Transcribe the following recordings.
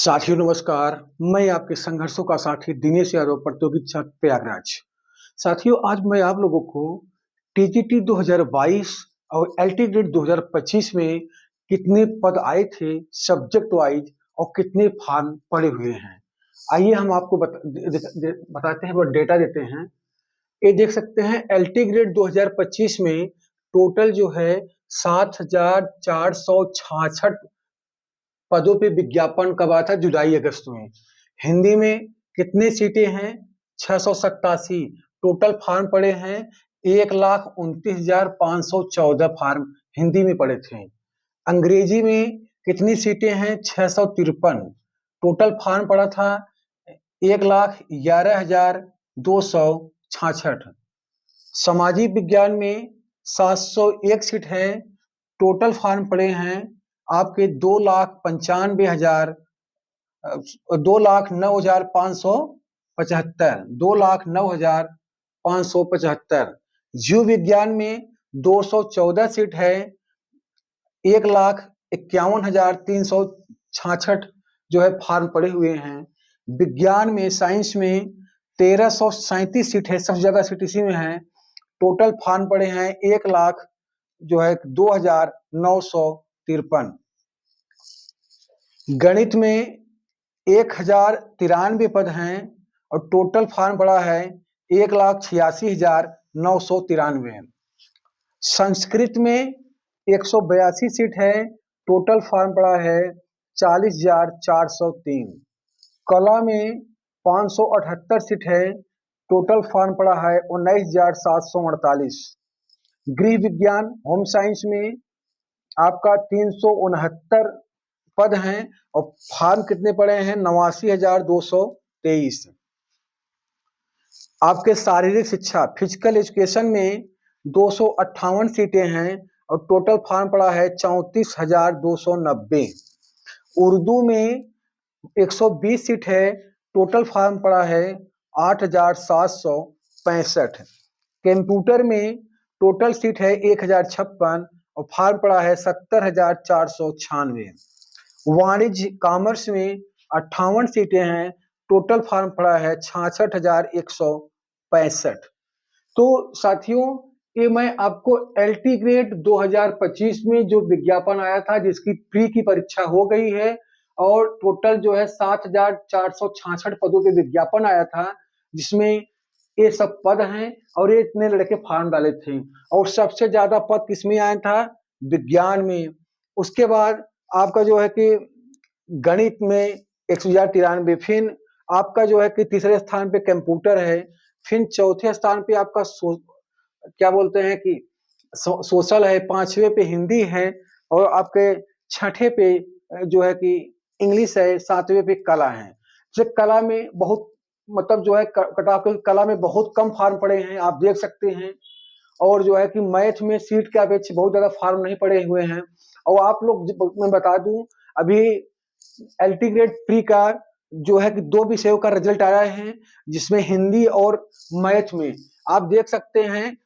साथियों नमस्कार। मैं आपके संघर्षों का साथी दिनेश यादव, प्रतियोगी छात्र प्रयागराज। साथियों आज मैं आप लोगों को टीजीटी 2022 और एलटी ग्रेड 2025 में कितने पद आए थे सब्जेक्ट वाइज और कितने फॉर्म पड़े हुए हैं, आइए हम आपको बताते हैं और डेटा देते हैं। ये देख सकते हैं एलटी ग्रेड 2025 में टोटल जो है 7466 पदों पे विज्ञापन कब आया था? जुलाई अगस्त में। हिंदी में कितनी सीटें हैं? 687। टोटल फार्म पड़े हैं 1,29,514 फार्म हिंदी में पड़े थे। अंग्रेजी में कितनी सीटें हैं? 653। टोटल फार्म पड़ा था 1,11,266। सामाजिक विज्ञान में 701 सीट है। टोटल फार्म पड़े हैं आपके 2,95,000 2,09,575 2,09,575। जीव विज्ञान में 214 सीट है। 1,51,366 जो है फार्म पड़े हुए हैं। विज्ञान में साइंस में 1,337 सीट है, सबसे ज्यादा सीट इसी में है। टोटल फार्म पड़े हैं 1,00,000 जो है 2,953। गणित में 1,093 पद हैं और टोटल फार्म पड़ा है 1,86,993। संस्कृत में 182 सीट है। टोटल फार्म पड़ा है 40,403। कला में 578 सीट है। टोटल फार्म पड़ा है 19,748। गृह विज्ञान होम साइंस में आपका 369 पद हैं और फार्म कितने पड़े हैं? 89,223। आपके शारीरिक शिक्षा फिजिकल एजुकेशन में 258 सीटें हैं और टोटल फार्म पड़ा है 34,290। उर्दू में 120 सीट है। टोटल फार्म पड़ा है 8,765। कंप्यूटर में टोटल सीट है 1,056 और फार्म पड़ा है 70,496। वाणिज्य कॉमर्स में 58 सीटें हैं। टोटल फार्म पड़ा है 66,165। तो साथियों ये मैं आपको एलटी ग्रेड 2025 में जो विज्ञापन आया था जिसकी प्री की परीक्षा हो गई है और टोटल जो है 7,466 पदों पे विज्ञापन आया था, जिसमें ये सब पद हैं और ये इतने लड़के फॉर्म डाले थे और सबसे ज्यादा पद किसमें आया था? विज्ञान में। उसके बाद आपका जो है कि गणित में 1,93। फिर आपका जो है कि तीसरे स्थान पे कंप्यूटर है। फिर चौथे स्थान पे आपका क्या बोलते हैं कि सोशल है। पांचवे पे हिंदी है और आपके छठे पे जो है कि इंग्लिश है। सातवें पे कला है। तो कला में बहुत मतलब जो है कटाव के कला में बहुत कम फार्म पड़े हैं, आप देख सकते हैं। और जो है कि मैथ में सीट के अपेक्षा बहुत ज्यादा फार्म नहीं पड़े हुए हैं। और आप लोग मैं बता दूं अभी एलटी ग्रेड प्री का जो है कि 2 विषयों का रिजल्ट आया है, जिसमें हिंदी और मैथ में आप देख सकते हैं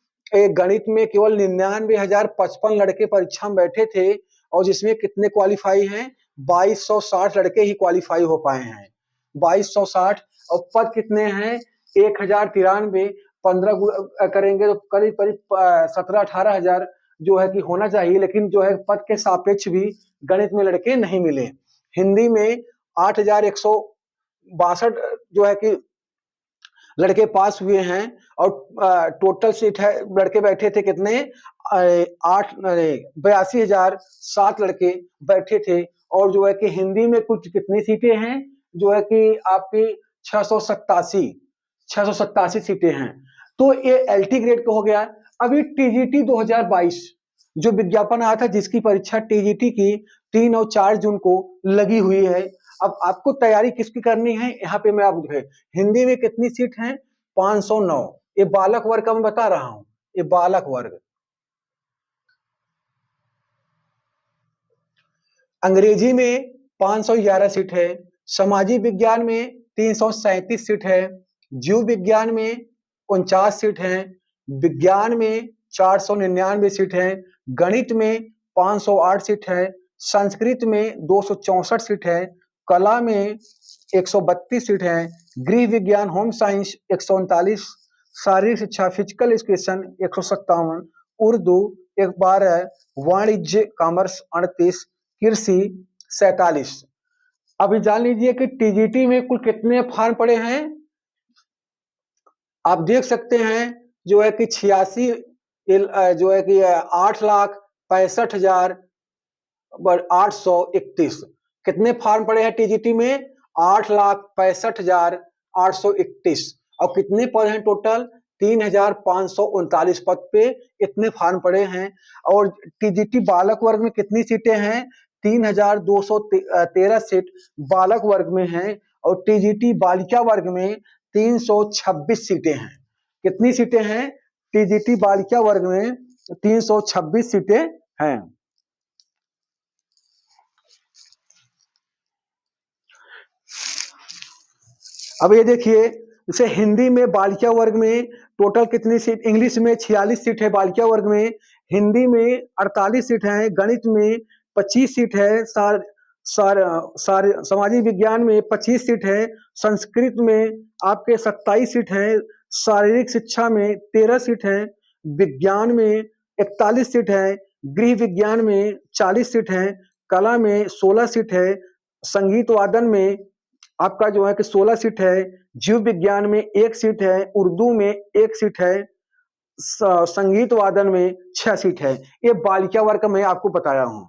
गणित में केवल 99,055 लड़के परीक्षा में बैठे थे और जिसमें कितने क्वालिफाई हैं? 2,260 लड़के ही क्वालिफाई हो पाए हैं। 2,260 और पद कितने हैं? 1,093। 15 करेंगे तो करीब करीब 17-18 हजार जो है कि होना चाहिए, लेकिन जो है पद के सापेक्ष भी गणित में लड़के नहीं मिले। हिंदी में 8,162 जो है कि लड़के पास हुए हैं और टोटल सीट है लड़के बैठे थे कितने? 82,007 लड़के बैठे थे। और जो है कि हिंदी में कुछ कितनी सीटें हैं? जो है कि आपकी 687 सीटें हैं। तो ये एलटी ग्रेड का हो गया। अभी टीजीटी 2022 जो विज्ञापन आया था जिसकी परीक्षा टीजीटी की 3 और 4 जून को लगी हुई है। अब आपको तैयारी किसकी करनी है? यहाँ पे मैं आपको हिंदी में कितनी सीट है? 509। ये बालक वर्ग का मैं बता रहा हूं, ये बालक वर्ग। अंग्रेजी में 511 सीट है। सामाजिक विज्ञान में 337 सीट है। जीव विज्ञान में 49 सीट है। विज्ञान में 499 सीट है। गणित में 508 सीट है। संस्कृत में 264 सीट है। कला में 132 सीट हैं, गृह विज्ञान होम साइंस 139, शारीरिक शिक्षा फिजिकल एजुकेशन 157, उर्दू 12, वाणिज्य कॉमर्स 38, कृषि 47। अभी जान लीजिए कि टीजीटी में कुल कितने फॉर्म पड़े हैं। आप देख सकते हैं जो है कि 86 जो है कि 8,65,831 कितने फॉर्म पड़े हैं टीजीटी में, 8,65,831। और कितने पद हैं टोटल, 3,539 पद पे इतने फॉर्म पड़े हैं। और टीजीटी बालक वर्ग में कितनी सीटें हैं, 3,213 सीट बालक वर्ग में हैं। और टीजीटी बालिका वर्ग में 326 सीटें हैं। कितनी सीटें हैं, टीजीटी बालिका वर्ग में 326 सीटें हैं। अब ये देखिए, जैसे हिंदी में बालिका वर्ग में टोटल कितनी सीट, इंग्लिश में 46 सीट है बालिका वर्ग में, हिंदी में 48 सीट है, गणित में 25 सीट है, सामाजिक विज्ञान में 25 सीट है, संस्कृत में आपके 27 सीट है, शारीरिक शिक्षा में 13 सीट है, विज्ञान में 41 सीट है, गृह विज्ञान में 40 सीट है, कला में 16 सीट है, संगीत वादन में आपका जो है कि 16 सीट है, जीव विज्ञान में 1 सीट है, उर्दू में 1 सीट है, संगीत वादन में 6 सीट है। ये बालिका वर्ग का मैं आपको बताया हूं।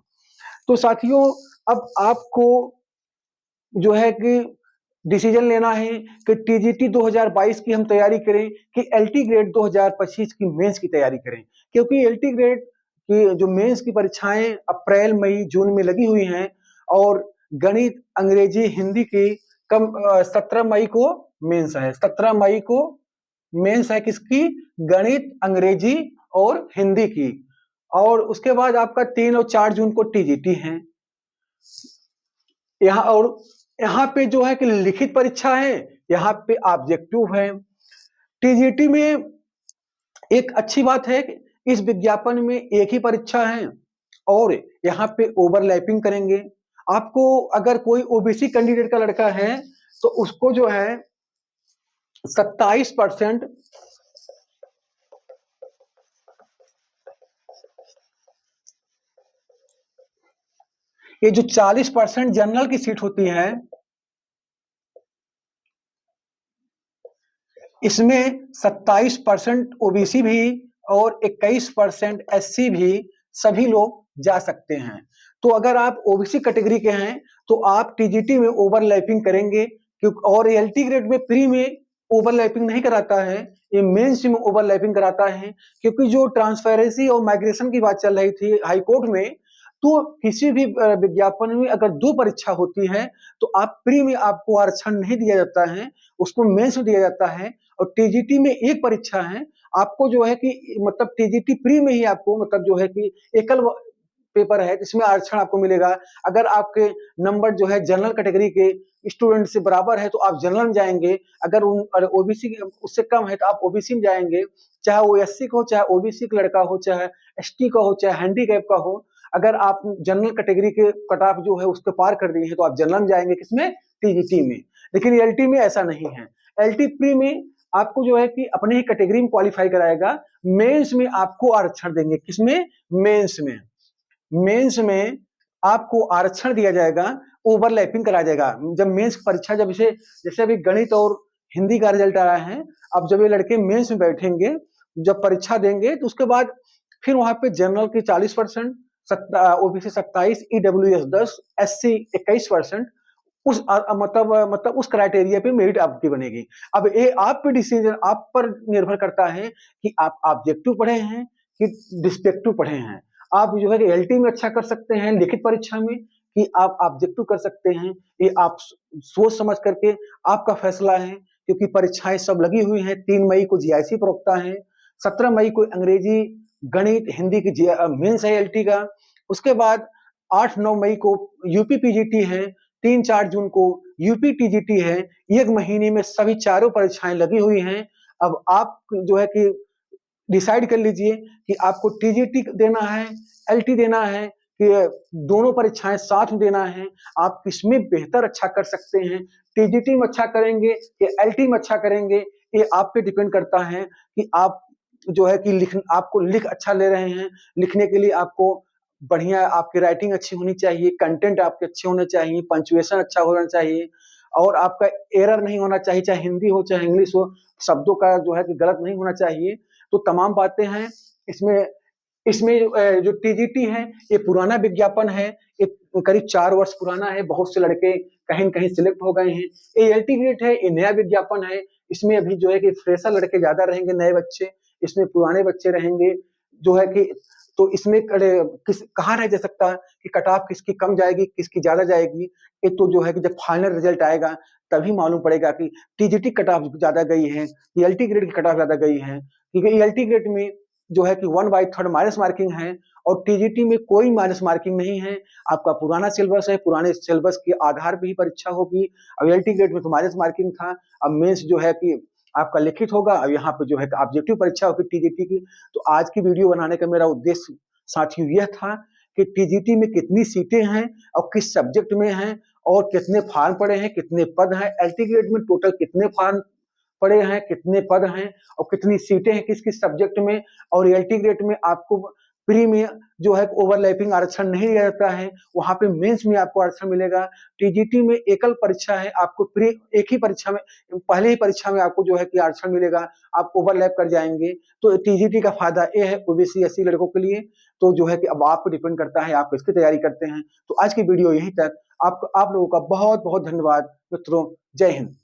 तो साथियों, अब आपको जो है कि डिसीजन लेना है कि टीजीटी 2022 की हम तैयारी करें कि एलटी ग्रेड 2025 की मेंस की तैयारी करें। क्योंकि एलटी ग्रेड की जो मेंस की परीक्षाएं अप्रैल मई जून में लगी हुई हैं, और गणित अंग्रेजी हिंदी की 17 मई को मेंस है। 17 मई को मेंस है किसकी, गणित अंग्रेजी और हिंदी की। और उसके बाद आपका 3 और 4 जून को टीजीटी है यहाँ। और यहाँ पे जो है कि लिखित परीक्षा है, यहाँ पे ऑब्जेक्टिव है। टीजीटी में एक अच्छी बात है कि इस विज्ञापन में एक ही परीक्षा है और यहाँ पे ओवरलैपिंग करेंगे। आपको अगर कोई ओबीसी कैंडिडेट का लड़का है तो उसको जो है 27%, ये जो 40% जनरल की सीट होती है, इसमें 27% ओबीसी भी और 21% एससी भी सभी लोग जा सकते हैं। तो अगर आप ओबीसी कैटेगरी के हैं तो आप टीजीटी में ओवरलैपिंग करेंगे, क्योंकि और एलटी ग्रेड में प्री में ओवरलैपिंग नहीं कराता है, ये मेंस में ओवरलैपिंग कराता है। क्योंकि जो ट्रांसपेरेंसी और माइग्रेशन की बात चल रही थी हाई कोर्ट में, तो किसी भी विज्ञापन में अगर 2 परीक्षा होती है तो आप प्री में आपको आरक्षण नहीं दिया जाता है, उसको मेंस में दिया जाता है। और टीजीटी में एक परीक्षा है, आपको जो है कि मतलब टीजीटी प्री में ही आपको मतलब जो है कि एकल पेपर है, इसमें आरक्षण आपको मिलेगा। अगर आपके नंबर जो है जनरल कैटेगरी के स्टूडेंट से बराबर है तो आप जनरल में जाएंगे, अगर ओबीसी उससे कम है तो आप ओबीसी में जाएंगे। चाहे वो एससी का हो, चाहे ओबीसी का लड़का हो, चाहे एसटी का हो, चाहे हैंडीकैप का हो, अगर आप जनरल कैटेगरी के कट ऑफ जो है उसको पार कर दिए हैं तो आप जनरल में जाएंगे, किसमें, टीजीटी में। लेकिन एलटी में ऐसा नहीं है। एलटी प्री में आपको जो है कि अपने ही कैटेगरी में क्वालिफाई कराएगा, मेंस में आपको आरक्षण देंगे। किसमें, मेंस में। मेंस में आपको आरक्षण दिया जाएगा, ओवरलैपिंग कराया जाएगा। जब मेंस परीक्षा, जब इसे जैसे अभी गणित और हिंदी का रिजल्ट आया है, अब जब ये लड़के मेंस में बैठेंगे, जब परीक्षा देंगे तो उसके बाद फिर वहां पे जनरल की 40%, ओबीसी 27, ईडब्ल्यूएस 10, एससी 21%, उस मतलब उस क्राइटेरिया पे मेरिट आपकी बनेगी। अब ये आप पे डिसीजन, आप पर निर्भर करता है कि आप ऑब्जेक्टिव पढ़े हैं कि डिस्पेक्टिव पढ़े हैं। आप जो है कि एलटी में अच्छा कर सकते हैं लिखित परीक्षा में, कि आप ऑब्जेक्टिव कर सकते हैं, ये आप सोच समझ करके आपका फैसला है। क्योंकि परीक्षाएं सब लगी हुई हैं। 3 मई को जीआईसी प्रोक्ता है, 17 मई को अंग्रेजी गणित हिंदी की मेंस है एलटी का, उसके बाद 8-9 मई को यूपी पीजीटी है, 3-4 जून को यूपी टीजीटी है। एक महीने में सभी चारों परीक्षाएं लगी हुई हैं। अब आप जो है कि डिसाइड कर लीजिए कि आपको टीजीटी देना है, एलटी देना है, कि दोनों परीक्षाएं साथ में देना है, आप किसमें बेहतर अच्छा कर सकते हैं, टीजीटी में अच्छा करेंगे कि एलटी में अच्छा करेंगे, ये आप पे डिपेंड करता है कि आप जो है कि आपको लिख अच्छा ले रहे हैं। लिखने के लिए आपको बढ़िया आपकी राइटिंग अच्छी होनी चाहिए, कंटेंट आपके अच्छे होने चाहिए, पंक्चुएशन अच्छा होना चाहिए और आपका एरर नहीं होना चाहिए, चाहे हिंदी हो चाहे इंग्लिश हो, शब्दों का जो है कि गलत नहीं होना चाहिए। तो तमाम बातें हैं इसमें। इसमें जो टीजीटी है ये पुराना विज्ञापन है, ये करीब 4 वर्ष पुराना है, बहुत से लड़के कहीं कहीं सिलेक्ट हो गए हैं। ये एलटी ग्रेड है, ये नया विज्ञापन है। इसमें अभी जो है कि फ्रेशर लड़के ज्यादा रहेंगे, नए बच्चे, इसमें पुराने बच्चे रहेंगे जो है कि। तो इसमें कहाँ रह जा सकता है कि कट ऑफ किसकी कम जाएगी किसकी ज्यादा जाएगी, ये तो जो है कि जब फाइनल रिजल्ट आएगा तभी मालूम पड़ेगा कि टीजीटी कट ऑफ ज्यादा गई है, एलटी ग्रेड की कट ऑफ ज्यादा गई है। क्योंकि एलटी ग्रेड में जो है कि 1/3 माइनस मार्किंग है और टीजीटी में कोई माइनस मार्किंग नहीं है। आपका पुराना सिलेबस है, पुराने सिलेबस के आधार पर ही परीक्षा होगी। अब एलटी ग्रेड में तो माइनस मार्किंग था, अब मेंस जो है कि आपका लिखित होगा, अब यहाँ पे जो है ऑब्जेक्टिव परीक्षा होगी टीजीटी की। तो आज की वीडियो बनाने का मेरा उद्देश्य साथियों यह था कि टीजीटी में कितनी सीटें हैं और किस सब्जेक्ट में हैं और कितने फॉर्म पड़े हैं, कितने पद हैं, एलटी ग्रेड में टोटल कितने फॉर्म पड़े हैं, कितने पद हैं और कितनी सीटें हैं किस किस सब्जेक्ट में। और एलटी ग्रेड में आपको प्री में जो है ओवरलैपिंग आरक्षण नहीं रहता है, वहां पे मेंस में आपको आरक्षण मिलेगा। टीजीटी में एकल परीक्षा है, आपको प्री एक ही परीक्षा में, पहले ही परीक्षा में आपको जो है कि आरक्षण मिलेगा, आप ओवरलैप कर जाएंगे। तो टीजीटी का फायदा ये है ओबीसी एससी लड़कों के लिए। तो जो है कि अब आपको डिपेंड करता है आप किसकी तैयारी करते हैं। तो आज की वीडियो यहीं तक। आप लोगों का बहुत बहुत धन्यवाद मित्रों। जय हिंद।